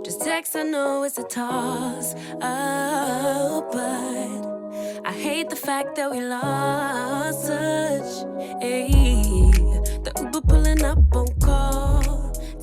Just text, I know it's a toss up, but I hate the fact that we lost touch. Ayy, the Uber pulling up on call.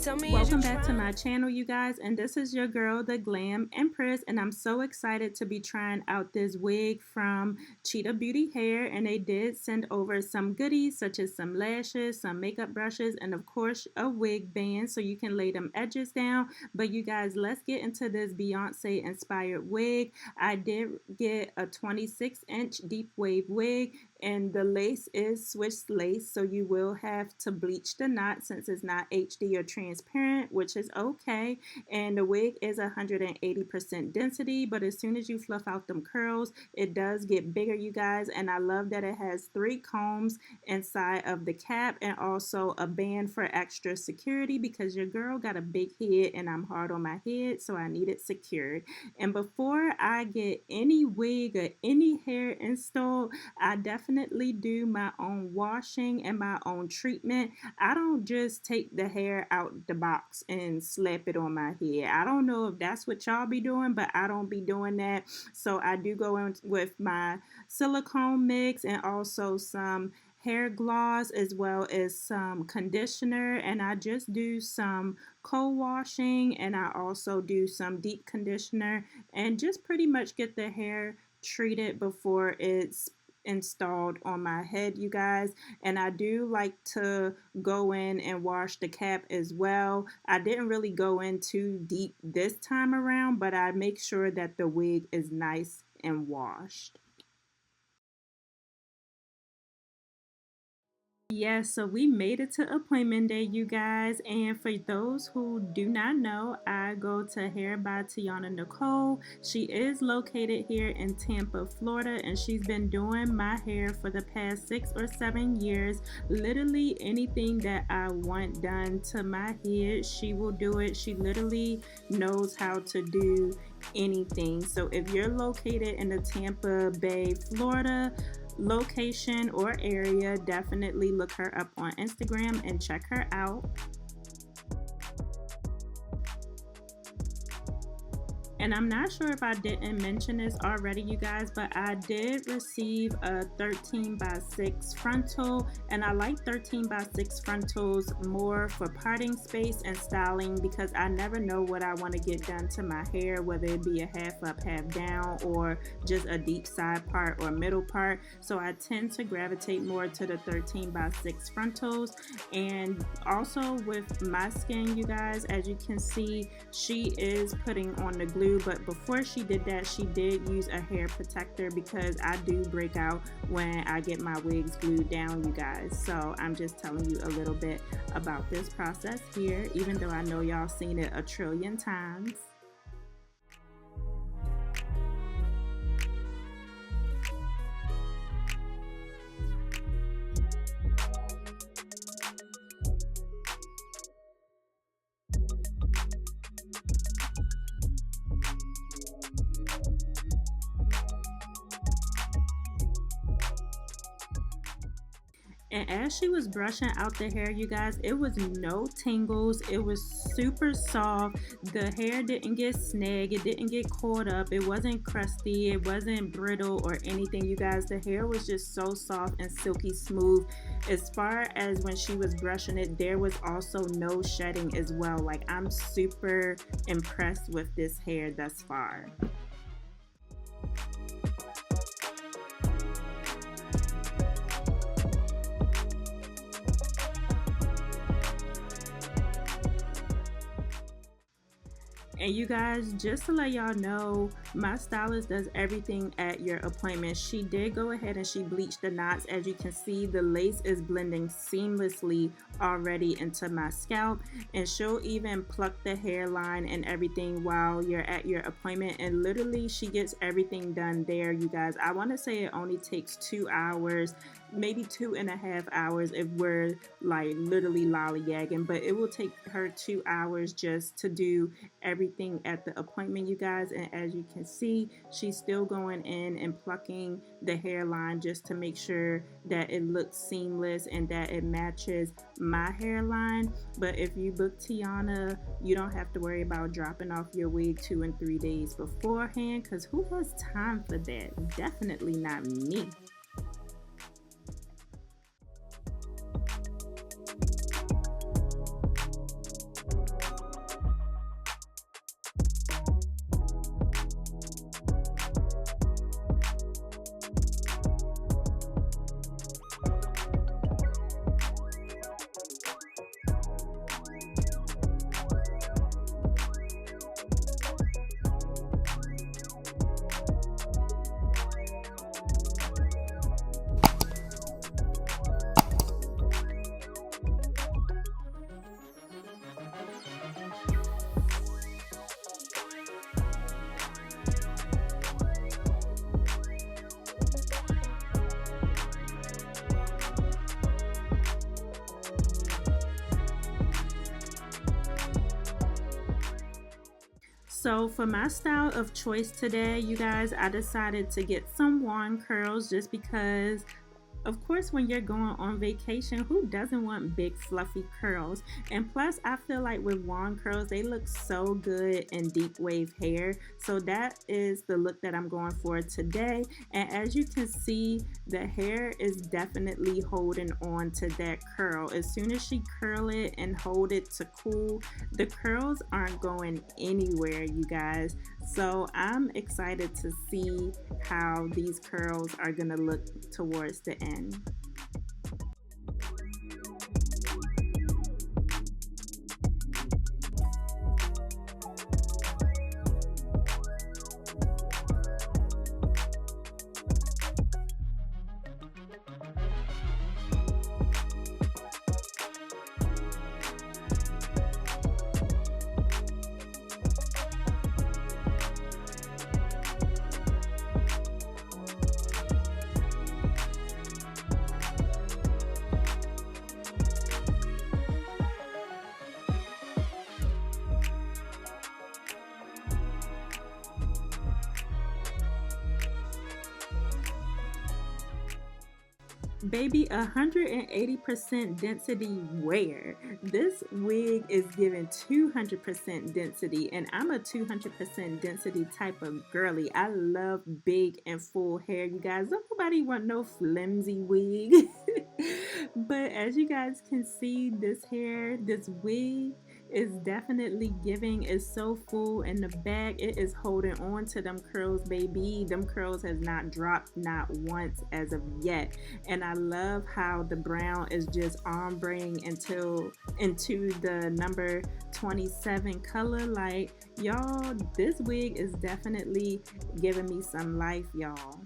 Tell me, welcome back to my channel, you guys, and this is your girl, the Glam Empress, and I'm so excited to be trying out this wig from Cheetah Beauty Hair. And they did send over some goodies such as some lashes, some makeup brushes, and of course a wig band so you can lay them edges down. But you guys, let's get into this Beyonce inspired wig. I did get a 26-inch deep wave wig, and the lace is Swiss lace, so you will have to bleach the knot since it's not HD or transparent, which is okay. And the wig is 180% density, but as soon as you fluff out them curls, it does get bigger, you guys. And I love that it has 3 combs inside of the cap and also a band for extra security because your girl got a big head and I'm hard on my head, so I need it secured. And before I get any wig or any hair installed, I definitely do my own washing and my own treatment. I don't just take the hair out the box and slap it on my head. I don't know if that's what y'all be doing, but I don't be doing that. So I do go in with my silicone mix and also some hair gloss as well as some conditioner, and I just do some co-washing and I also do some deep conditioner and just pretty much get the hair treated before it's installed on my head, you guys. And I do like to go in and wash the cap as well. I didn't really go in too deep this time around, but I make sure that the wig is nice and washed. Yes, so we made it to appointment day, you guys. And for those who do not know, I go to Hair by Tiana Nicole. She is located here in Tampa, Florida, and she's been doing my hair for the past 6 or 7 years. Literally anything that I want done to my head, she will do it. She literally knows how to do anything. So if you're located in the Tampa Bay, Florida location or area, definitely look her up on Instagram and check her out. And I'm not sure if I didn't mention this already, you guys, but I did receive a 13 by 6 frontal, and I like 13 by 6 frontals more for parting space and styling because I never know what I want to get done to my hair, whether it be a half up, half down, or just a deep side part or middle part. So I tend to gravitate more to the 13 by 6 frontals. And also with my skin, you guys, as you can see, she is putting on the glue. But before she did that, she did use a hair protector because I do break out when I get my wigs glued down, you guys. So I'm just telling you a little bit about this process here, even though I know y'all seen it a trillion times. And as she was brushing out the hair, you guys, it was no tingles. It was super soft. The hair didn't get snagged. It didn't get caught up. It wasn't crusty. It wasn't brittle or anything, you guys. The hair was just so soft and silky smooth. As far as when she was brushing it, there was also no shedding as well. Like, I'm super impressed with this hair thus far. And you guys, just to let y'all know, my stylist does everything at your appointment. She did go ahead and she bleached the knots. As you can see, the lace is blending seamlessly already into my scalp, and she'll even pluck the hairline and everything while you're at your appointment. And literally she gets everything done there, you guys. I want to say it only takes 2 hours maybe 2.5 hours if we're like literally lollygagging, but it will take her 2 hours just to do everything at the appointment, you guys. And as you can see, she's still going in and plucking the hairline just to make sure that it looks seamless and that it matches my hairline. But if you book Tiana, you don't have to worry about dropping off your wig 2 and 3 days beforehand, because who has time for that? Definitely not me. So for my style of choice today, you guys, I decided to get some wand curls just because, of course, when you're going on vacation, who doesn't want big fluffy curls? And plus, I feel like with wand curls, they look so good in deep wave hair. So that is the look that I'm going for today. And as you can see, the hair is definitely holding on to that curl. As soon as she curl it and hold it to cool, the curls aren't going anywhere, you guys. So I'm excited to see how these curls are gonna look towards the end. Baby, 180% density where? This wig is giving 200% density, and I'm a 200% density type of girly. I love big and full hair, you guys. Don't nobody want no flimsy wig. But as you guys can see, this hair, this wig is definitely giving. It's so full in the back. It is holding on to them curls, baby. Them curls has not dropped not once as of yet. And I love how the brown is just ombreing into the number 27 color. Like, y'all, this wig is definitely giving me some life, y'all.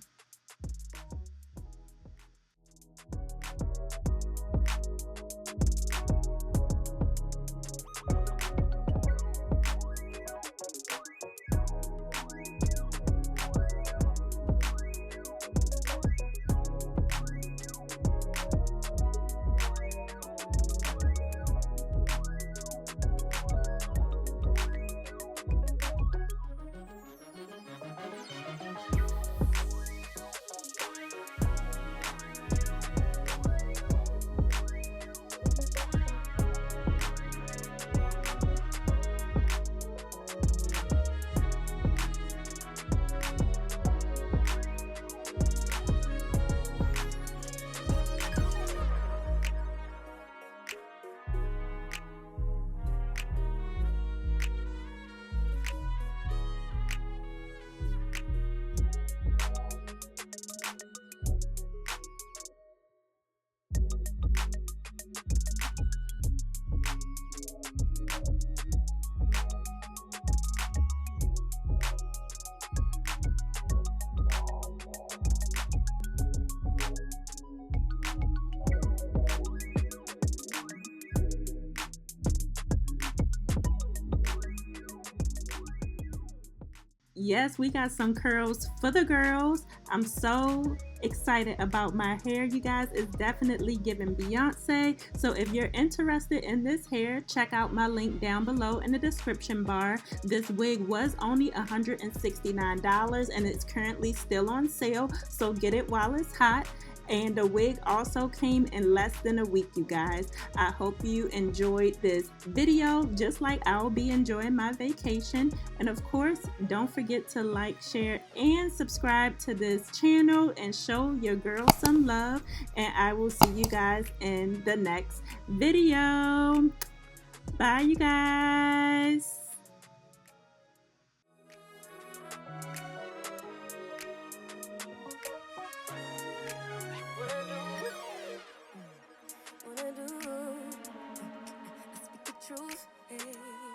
Yes, we got some curls for the girls. I'm so excited about my hair, you guys. It's definitely giving Beyonce. So if you're interested in this hair, check out my link down below in the description bar. This wig was only $169 and it's currently still on sale, so get it while it's hot. And the wig also came in less than a week, you guys. I hope you enjoyed this video just like I'll be enjoying my vacation. And of course, don't forget to like, share, and subscribe to this channel and show your girl some love. And I will see you guys in the next video. Bye, you guys. What I do, I speak the truth. Hey.